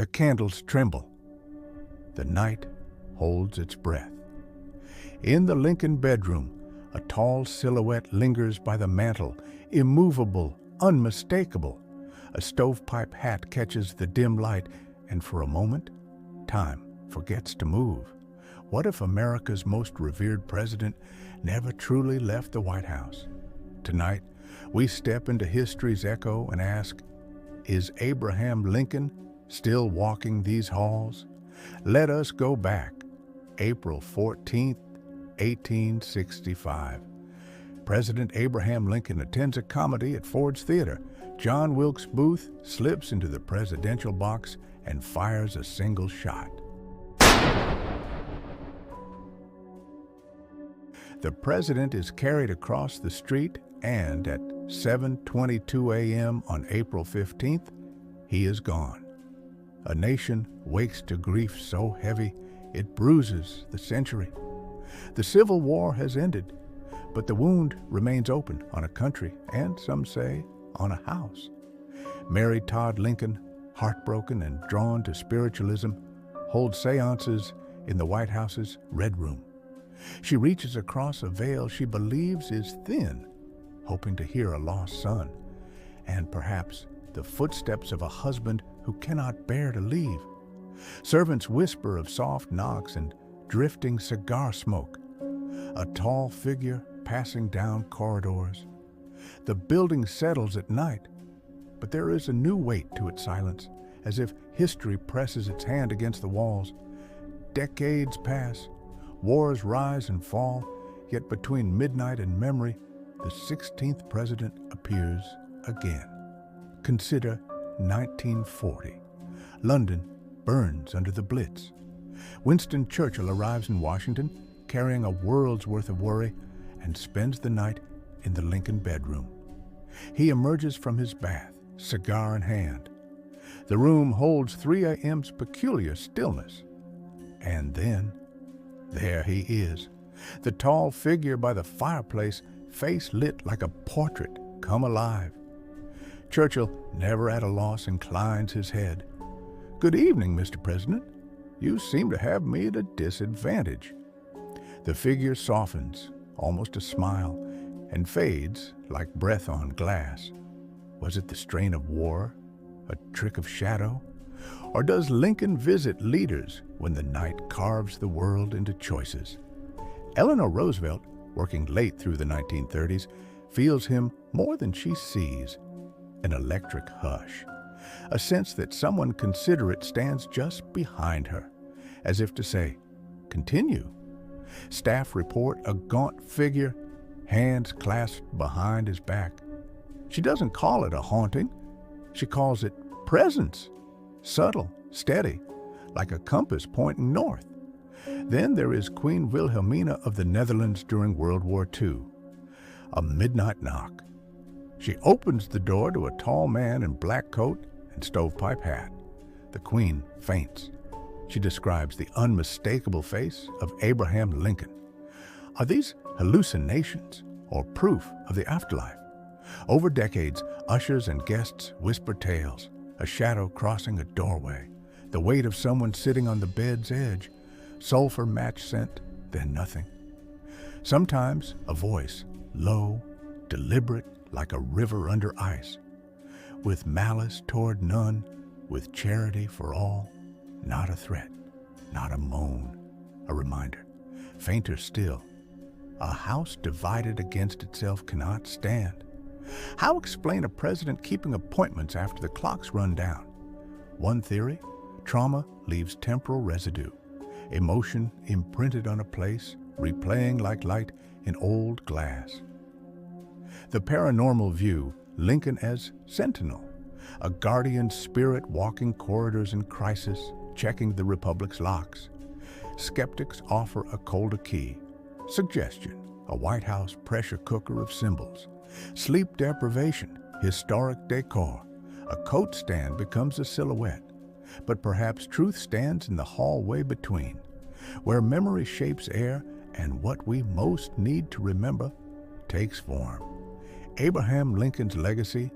The candles tremble. The night holds its breath. In the Lincoln bedroom, a tall silhouette lingers by the mantel, immovable, unmistakable. A stovepipe hat catches the dim light, and for a moment, time forgets to move. What if America's most revered president never truly left the White House? Tonight, we step into history's echo and ask, is Abraham Lincoln still walking these halls? Let us go back. April 14th, 1865. President Abraham Lincoln attends a comedy at Ford's Theater. John Wilkes Booth slips into the presidential box and fires a single shot. The president is carried across the street, and at 7:22 a.m. on April 15th, he is gone. A nation wakes to grief so heavy it bruises the century. The Civil War has ended, but the wound remains open on a country and, some say, on a house. Mary Todd Lincoln, heartbroken and drawn to spiritualism, holds seances in the White House's Red Room. She reaches across a veil she believes is thin, hoping to hear a lost son, and perhaps the footsteps of a husband who cannot bear to leave. Servants whisper of soft knocks and drifting cigar smoke. A tall figure passing down corridors. The building settles at night, but there is a new weight to its silence, as if history presses its hand against the walls. Decades pass, wars rise and fall, yet between midnight and memory, the 16th president appears again. Consider 1940. London burns under the Blitz. Winston Churchill arrives in Washington carrying a world's worth of worry and spends the night in the Lincoln bedroom. He emerges from his bath, cigar in hand. The room holds 3 a.m.'s peculiar stillness. And then, there he is, the tall figure by the fireplace, face lit like a portrait come alive. Churchill, never at a loss, inclines his head. "Good evening, Mr. President. You seem to have me at a disadvantage." The figure softens, almost a smile, and fades like breath on glass. Was it the strain of war? A trick of shadow? Or does Lincoln visit leaders when the night carves the world into choices? Eleanor Roosevelt, working late through the 1930s, feels him more than she sees. An electric hush. A sense that someone considerate stands just behind her, as if to say, "Continue." Staff report a gaunt figure, hands clasped behind his back. She doesn't call it a haunting. She calls it presence. Subtle, steady, like a compass pointing north. Then there is Queen Wilhelmina of the Netherlands during World War II. A midnight knock. She opens the door to a tall man in black coat and stovepipe hat. The Queen faints. She describes the unmistakable face of Abraham Lincoln. Are these hallucinations or proof of the afterlife? Over decades, ushers and guests whisper tales, a shadow crossing a doorway, the weight of someone sitting on the bed's edge, sulfur match scent, then nothing. Sometimes a voice, low, deliberate, like a river under ice, with malice toward none, with charity for all, not a threat, not a moan, a reminder. Fainter still, a house divided against itself cannot stand. How explain a president keeping appointments after the clocks run down? One theory, trauma leaves temporal residue, emotion imprinted on a place, replaying like light in old glass. The paranormal view, Lincoln as sentinel, a guardian spirit walking corridors in crisis, checking the Republic's locks. Skeptics offer a colder key. Suggestion, a White House pressure cooker of symbols. Sleep deprivation, historic decor. A coat stand becomes a silhouette. But perhaps truth stands in the hallway between, where memory shapes air and what we most need to remember takes form. Abraham Lincoln's legacy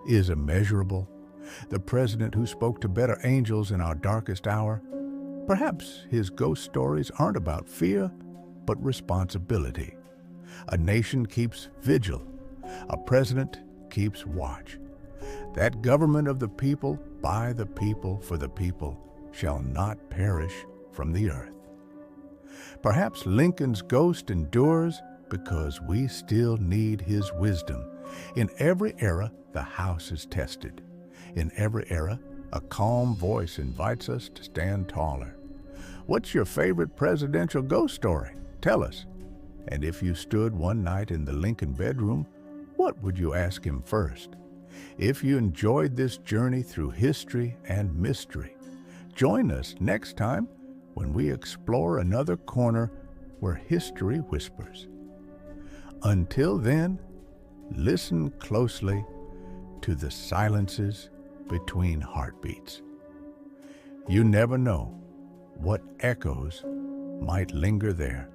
is immeasurable, The president who spoke to better angels in our darkest hour. Perhaps his ghost stories aren't about fear, but responsibility. A nation keeps vigil. A president keeps watch. That government of the people, by the people, for the people, shall not perish from the earth. Perhaps Lincoln's ghost endures because we still need his wisdom. In every era, the house is tested. In every era, a calm voice invites us to stand taller. What's your favorite presidential ghost story? Tell us. And if you stood one night in the Lincoln bedroom, what would you ask him first? If you enjoyed this journey through history and mystery, join us next time when we explore another corner where history whispers. Until then, listen closely to the silences between heartbeats. You never know what echoes might linger there.